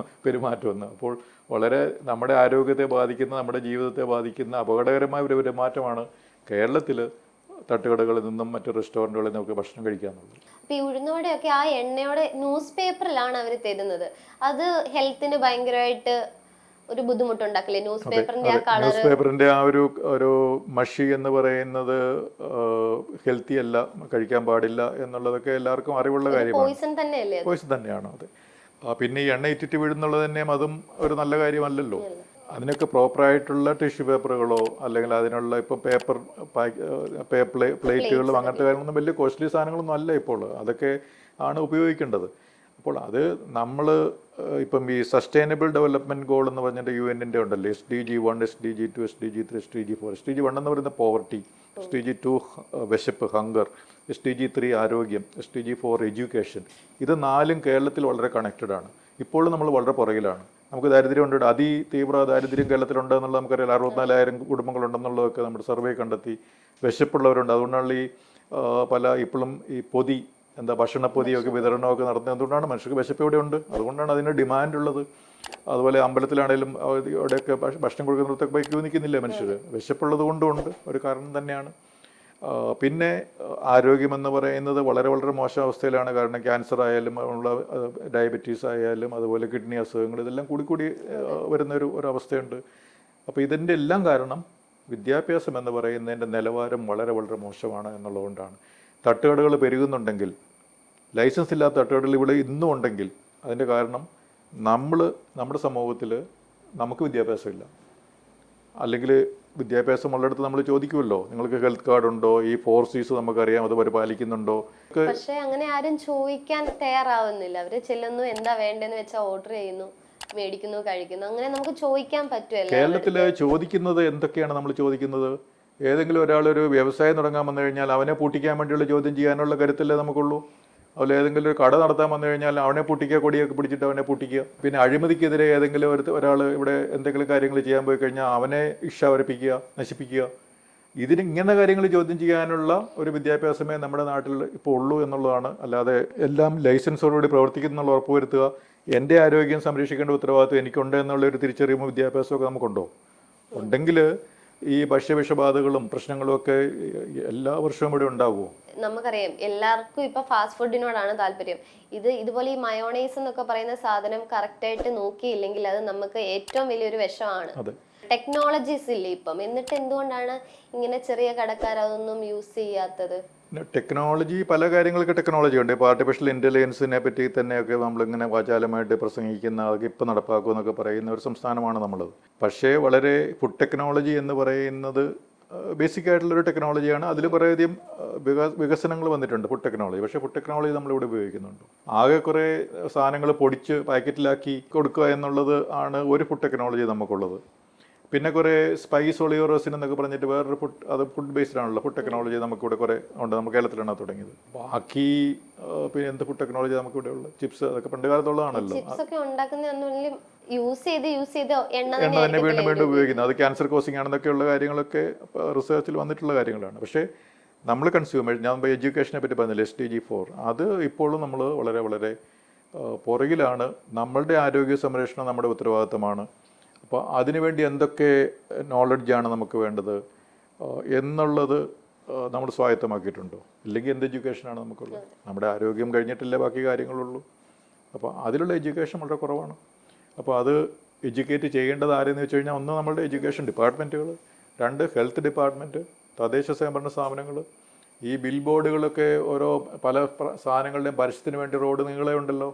B: പെരുമാറ്റമെന്ന്. അപ്പോൾ വളരെ നമ്മുടെ ആരോഗ്യത്തെ ബാധിക്കുന്ന, നമ്മുടെ ജീവിതത്തെ ബാധിക്കുന്ന അപകടകരമായ ഒരു പെരുമാറ്റമാണ് കേരളത്തിൽ തട്ടുകടകളിൽ നിന്നും മറ്റു റെസ്റ്റോറൻറ്റുകളിൽ നിന്നൊക്കെ ഭക്ഷണം കഴിക്കാന്നുള്ളത്.
A: അപ്പൊ ഈ ഉഴുന്നോടെയൊക്കെ ആ എണ്ണയോടെ ന്യൂസ് പേപ്പറിലാണ് അവർ തരുന്നത്. അത് ഹെൽത്തിന് ഭയങ്കരമായിട്ട് ഒരു ബുദ്ധിമുട്ടുണ്ടാക്കില്ലേ? ന്യൂസ് പേപ്പറിന്റെ ആ കളർ,
B: ന്യൂസ് പേപ്പറിന്റെ ആ ഒരു മഷി എന്ന് പറയുന്നത് ഹെൽത്തി അല്ല, കഴിക്കാൻ പാടില്ല എന്നുള്ളതൊക്കെ എല്ലാവർക്കും അറിവുള്ള കാര്യമാണ്.
A: പോയിസൺ തന്നെയല്ലേ?
B: പോയിസൺ തന്നെയാണ് അത്. പിന്നെ ഈ എണ്ണ ഇറ്റിറ്റ് വീഴുന്നുള്ളത് തന്നെയും അതും ഒരു നല്ല കാര്യമല്ലല്ലോ. അതിനൊക്കെ പ്രോപ്പറായിട്ടുള്ള ടിഷ്യൂ പേപ്പറുകളോ അല്ലെങ്കിൽ അതിനുള്ള ഇപ്പോൾ പ്ലേറ്റുകളും അങ്ങനത്തെ കാര്യങ്ങളൊന്നും വലിയ കോസ്റ്റ്ലി സാധനങ്ങളൊന്നും അല്ല ഇപ്പോൾ, അതൊക്കെ ആണ് ഉപയോഗിക്കേണ്ടത്. അപ്പോൾ അത് നമ്മൾ ഇപ്പം ഈ സസ്റ്റൈനബിൾ ഡെവലപ്മെൻറ്റ് ഗോൾ എന്ന് പറഞ്ഞിട്ട് UN-ൻ്റെ ഉണ്ടല്ലോ, SDG 1, SDG 2, SDG 3, SDG 4. SDG 1 എന്ന് പറയുന്നത് പോവർട്ടി, SDG 2 വിശപ്പ്, ഹങ്കർ, SDG 3 ആരോഗ്യം, SDG 4 എഡ്യൂക്കേഷൻ. ഇത് 4ഉം കേരളത്തിൽ വളരെ കണക്റ്റഡ് ആണ്. ഇപ്പോഴും നമ്മൾ വളരെ പുറകിലാണ്. നമുക്ക് ദാരിദ്ര്യമുണ്ട്, അതിതീവ്ര ദാരിദ്ര്യം കേരളത്തിലുണ്ട് എന്നുള്ളത് നമുക്കറിയാം. 64,000 കുടുംബങ്ങളുണ്ടെന്നുള്ളതൊക്കെ നമ്മുടെ സർവേ കണ്ടെത്തി. വിശപ്പുള്ളവരുണ്ട്, അതുകൊണ്ടാണ് ഈ പല ഇപ്പോഴും ഈ പൊതി ഭക്ഷണപ്പൊതിയൊക്കെ വിതരണമൊക്കെ നടത്തുന്നത്. എന്തുകൊണ്ടാണ്? മനുഷ്യർക്ക് വിശപ്പ് ഇവിടെ ഉണ്ട്, അതുകൊണ്ടാണ് അതിന് ഡിമാൻഡ് ഉള്ളത്. അതുപോലെ അമ്പലത്തിലാണെങ്കിലും അവിടെയൊക്കെ ഭക്ഷണം കൊടുക്കുന്നിടത്തൊക്കെ പോയി ക്യൂ നിൽക്കുന്നില്ലേ മനുഷ്യർ? വിശപ്പുള്ളത് കൊണ്ടുമുണ്ട്, ഒരു കാരണം തന്നെയാണ്. പിന്നെ ആരോഗ്യമെന്ന് പറയുന്നത് വളരെ വളരെ മോശം അവസ്ഥയിലാണ്. കാരണം ക്യാൻസർ ആയാലും ഉള്ള ഡയബറ്റീസ് ആയാലും അതുപോലെ കിഡ്നി അസുഖങ്ങൾ, ഇതെല്ലാം കൂടി വരുന്നൊരു അവസ്ഥയുണ്ട്. അപ്പോൾ ഇതിൻ്റെ എല്ലാം കാരണം വിദ്യാഭ്യാസം എന്ന് പറയുന്നതിൻ്റെ നിലവാരം വളരെ വളരെ മോശമാണ് എന്നുള്ളതുകൊണ്ടാണ്. തട്ടുകടകൾ പെരുകുന്നുണ്ടെങ്കിൽ, ലൈസൻസ് ഇല്ലാത്ത തട്ടുകടകൾ ഇവിടെ ഇന്നും ഉണ്ടെങ്കിൽ അതിൻ്റെ കാരണം നമ്മുടെ സമൂഹത്തിൽ നമുക്ക് വിദ്യാഭ്യാസമില്ല. അല്ലെങ്കിൽ വിദ്യാഭ്യാസമുള്ളിടത്ത് നമ്മൾ ചോദിക്കുമല്ലോ, നിങ്ങൾക്ക് ഹെൽത്ത് കാർഡ് ഉണ്ടോ, ഈ 4Cs നമുക്കറിയാം, അത് പരിപാലിക്കുന്നുണ്ടോ?
A: പക്ഷെ അങ്ങനെ ആരും ചോദിക്കാൻ തയ്യാറാവുന്നില്ല. അവര് ചെല്ലുന്നു, എന്താ വേണ്ടെന്ന് വെച്ചാൽ ഓർഡർ ചെയ്യുന്നു, മേടിക്കുന്നു, കഴിക്കുന്നു. അങ്ങനെ നമുക്ക് ചോദിക്കാൻ പറ്റുമല്ലോ.
B: കേരളത്തിൽ ചോദിക്കുന്നത് എന്തൊക്കെയാണ് നമ്മൾ ചോദിക്കുന്നത്? ഏതെങ്കിലും ഒരാളൊരു വ്യവസായം തുടങ്ങാൻ വന്നു കഴിഞ്ഞാൽ അവനെ പൂട്ടിക്കാൻ വേണ്ടിയുള്ള ചോദ്യം ചെയ്യാനുള്ള കരുത്തല്ലേ നമുക്കുള്ളൂ. അതുപോലെ ഏതെങ്കിലും ഒരു കട നടത്താൻ വന്നു കഴിഞ്ഞാൽ അവനെ പൂട്ടിക്കുക, കൊടിയൊക്കെ പിടിച്ചിട്ട് അവനെ പൂട്ടിക്കുക. പിന്നെ അഴിമതിക്കെതിരെ ഏതെങ്കിലും ഒരാൾ ഇവിടെ എന്തെങ്കിലും കാര്യങ്ങൾ ചെയ്യാൻ പോയി കഴിഞ്ഞാൽ അവനെ ഇഷ്ടവരപ്പിക്കുക, നശിപ്പിക്കുക. ഇങ്ങനെ കാര്യങ്ങൾ ചോദ്യം ചെയ്യാനുള്ള ഒരു വിദ്യാഭ്യാസമേ നമ്മുടെ നാട്ടിൽ ഇപ്പോൾ ഉള്ളൂ എന്നുള്ളതാണ്. അല്ലാതെ എല്ലാം ലൈസൻസോടുകൂടി പ്രവർത്തിക്കുന്നുള്ള ഉറപ്പുവരുത്തുക, എൻ്റെ ആരോഗ്യം സംരക്ഷിക്കേണ്ട ഉത്തരവാദിത്വം എനിക്കുണ്ട് എന്നുള്ള ഒരു തിരിച്ചറിവും വിദ്യാഭ്യാസമൊക്കെ നമുക്കുണ്ടോ? ഉണ്ടെങ്കിൽ ഈ ഭക്ഷ്യവിഷബാധകളും പ്രശ്നങ്ങളും ഒക്കെ എല്ലാ വർഷവും ഇവിടെ ഉണ്ടാകുമോ?
A: നമുക്കറിയാം എല്ലാവർക്കും ഇപ്പൊ ഫാസ്റ്റ് ഫുഡിനോടാണ് താല്പര്യം. ഇതുപോലെ ഈ മയോണൈസ് എന്നൊക്കെ പറയുന്ന സാധനം കറക്റ്റ് ആയിട്ട് നോക്കിയില്ലെങ്കിൽ അത് നമുക്ക് ഏറ്റവും വലിയൊരു വിഷമാണ്. ടെക്നോളജീസ് ഇല്ലേ ഇപ്പം, എന്നിട്ട് എന്തുകൊണ്ടാണ് ഇങ്ങനെ ചെറിയ കടക്കാർ അതൊന്നും യൂസ് ചെയ്യാത്തത്?
B: ടെക്നോളജി, പല കാര്യങ്ങൾക്ക് ടെക്നോളജി ഉണ്ട്. ഇപ്പോൾ ആർട്ടിഫിഷ്യൽ ഇൻ്റലിജൻസിനെ പറ്റി തന്നെയൊക്കെ നമ്മളിങ്ങനെ വാചാലമായിട്ട് പ്രസംഗിക്കുന്ന, അതൊക്കെ ഇപ്പം നടപ്പാക്കും എന്നൊക്കെ പറയുന്ന ഒരു സംസ്ഥാനമാണ് നമ്മളത്. പക്ഷേ വളരെ ഫുഡ് ടെക്നോളജി എന്ന് പറയുന്നത് ബേസിക് ആയിട്ടുള്ളൊരു ടെക്നോളജിയാണ്. അതിൽ കുറേയധികം വികസനങ്ങൾ വന്നിട്ടുണ്ട് ഫുഡ് ടെക്നോളജി. പക്ഷേ ഫുഡ് ടെക്നോളജി നമ്മളിവിടെ ഉപയോഗിക്കുന്നുണ്ട്. ആകെ കുറേ സാധനങ്ങൾ പൊടിച്ച് പാക്കറ്റിലാക്കി കൊടുക്കുക എന്നുള്ളത് ആണ് ഒരു ഫുഡ് ടെക്നോളജി നമുക്കുള്ളത്. പിന്നെ കുറേ സ്പൈസ് ഒളിയോറോസിൻ എന്നൊക്കെ പറഞ്ഞിട്ട് വേറൊരു ഫുഡ് ബേസ്ഡ് ആണല്ലോ ഫുഡ് ടെക്നോളജി നമുക്കിവിടെ കുറേ ഉണ്ട്. നമുക്ക് കേരളത്തിലാണ് തുടങ്ങിയത്. ബാക്കി പിന്നെ എന്ത് ഫുഡ് ടെക്നോളജി നമുക്കിവിടെ ഉള്ളത്? ചിപ്സ്, അതൊക്കെ പണ്ട് കാലത്തുള്ളതാണല്ലോ. എണ്ണ തന്നെ വീണ്ടും വീണ്ടും ഉപയോഗിക്കുന്നത്, അത് ക്യാൻസർ കോസിങ് ആണെന്നൊക്കെയുള്ള കാര്യങ്ങളൊക്കെ റിസർച്ചിൽ വന്നിട്ടുള്ള കാര്യങ്ങളാണ്. പക്ഷേ നമ്മൾ കൺസ്യൂമേഴ്സ്, ഞാൻ എഡ്യൂക്കേഷനെ പറ്റി പറഞ്ഞില്ല, SDG 4, അത് ഇപ്പോഴും നമ്മൾ വളരെ വളരെ പുറകിലാണ്. നമ്മളുടെ ആരോഗ്യ സംരക്ഷണം നമ്മുടെ ഉത്തരവാദിത്തമാണ്. അപ്പോൾ അതിനുവേണ്ടി എന്തൊക്കെ നോളജാണ് നമുക്ക് വേണ്ടത് എന്നുള്ളത് നമ്മൾ സ്വായത്തമാക്കിയിട്ടുണ്ടോ? ഇല്ലെങ്കിൽ എന്ത് എഡ്യൂക്കേഷനാണ് നമുക്കുള്ളത്? നമ്മുടെ ആരോഗ്യം കഴിഞ്ഞിട്ടില്ലേ ബാക്കി കാര്യങ്ങളുള്ളൂ. അപ്പോൾ അതിലുള്ള എഡ്യൂക്കേഷൻ വളരെ കുറവാണ്. അപ്പോൾ അത് എഡ്യൂക്കേറ്റ് ചെയ്യേണ്ടത് ആരെന്ന് വെച്ച് കഴിഞ്ഞാൽ, ഒന്ന് നമ്മളുടെ എഡ്യൂക്കേഷൻ ഡിപ്പാർട്ട്മെൻറ്റുകൾ, രണ്ട് ഹെൽത്ത് ഡിപ്പാർട്ട്മെൻറ്റ്, തദ്ദേശ സ്വയംഭരണ സ്ഥാപനങ്ങൾ. ഈ ബിൽ ബോർഡുകളൊക്കെ ഓരോ പല സാധനങ്ങളുടെയും പരസ്യത്തിന് വേണ്ടി റോഡ് നീളെ ഉണ്ടല്ലോ.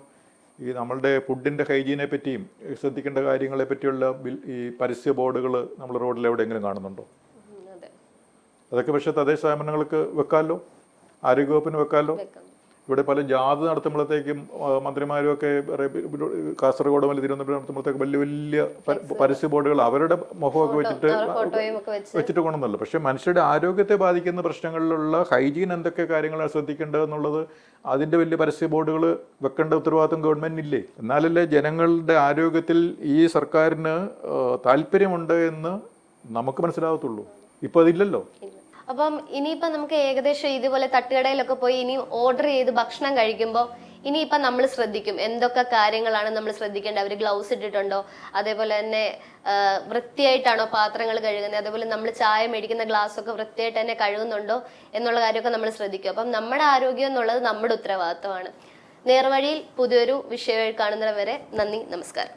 B: ഈ നമ്മളുടെ ഫുഡിൻ്റെ ഹൈജീനെ പറ്റിയും ശ്രദ്ധിക്കേണ്ട കാര്യങ്ങളെ പറ്റിയുള്ള ഈ പരസ്യ ബോർഡുകൾ നമ്മൾ റോഡിൽ എവിടെയെങ്കിലും കാണുന്നുണ്ടോ? അതൊക്കെ പക്ഷേ തദ്ദേശ സ്ഥാപനങ്ങൾക്ക് വെക്കാമല്ലോ, ആരോഗ്യവകുപ്പിന് വെക്കാമല്ലോ. ഇവിടെ പല ജാഥ നടത്തുമ്പോഴത്തേക്കും മന്ത്രിമാരും ഒക്കെ കാസർഗോഡ് മുതൽ തിരുവനന്തപുരം നടത്തുമ്പോഴത്തേക്ക് വലിയ വലിയ പരസ്യ ബോർഡുകൾ അവരുടെ മുഖമൊക്കെ വെച്ചിട്ട് കൊണ്ടുവന്നല്ലോ. പക്ഷെ മനുഷ്യരുടെ ആരോഗ്യത്തെ ബാധിക്കുന്ന പ്രശ്നങ്ങളിലുള്ള ഹൈജീൻ എന്തൊക്കെ കാര്യങ്ങളാണ് ശ്രദ്ധിക്കേണ്ടതെന്നുള്ളത് അതിൻ്റെ വലിയ പരസ്യ ബോർഡുകൾ വെക്കേണ്ട ഉത്തരവാദിത്വം ഗവൺമെൻറ്റിനില്ലേ? എന്നാലല്ലേ ജനങ്ങളുടെ ആരോഗ്യത്തിൽ ഈ സർക്കാരിന് താല്പര്യമുണ്ട് എന്ന് നമുക്ക് മനസ്സിലാകത്തുള്ളൂ. ഇപ്പോൾ അതില്ലല്ലോ.
A: അപ്പം ഇനിയിപ്പോൾ നമുക്ക് ഏകദേശം ഇതുപോലെ തട്ടുകടയിലൊക്കെ പോയി ഇനി ഓർഡർ ചെയ്ത് ഭക്ഷണം കഴിക്കുമ്പോൾ ഇനിയിപ്പം നമ്മൾ ശ്രദ്ധിക്കും എന്തൊക്കെ കാര്യങ്ങളാണ് നമ്മൾ ശ്രദ്ധിക്കേണ്ടത്. അവർ ഗ്ലൗസ് ഇട്ടിട്ടുണ്ടോ, അതേപോലെ തന്നെ വൃത്തിയായിട്ടാണോ പാത്രങ്ങൾ കഴുകുന്നത്, അതേപോലെ നമ്മൾ ചായ മേടിക്കുന്ന ഗ്ലാസ്സൊക്കെ വൃത്തിയായിട്ട് തന്നെ കഴുകുന്നുണ്ടോ എന്നുള്ള കാര്യമൊക്കെ നമ്മൾ ശ്രദ്ധിക്കും. അപ്പം നമ്മുടെ ആരോഗ്യം എന്നുള്ളത് നമ്മുടെ ഉത്തരവാദിത്തമാണ്. നേർവഴിയിൽ പുതിയൊരു വിഷയമായി കാണുന്നവരെ നന്ദി, നമസ്കാരം.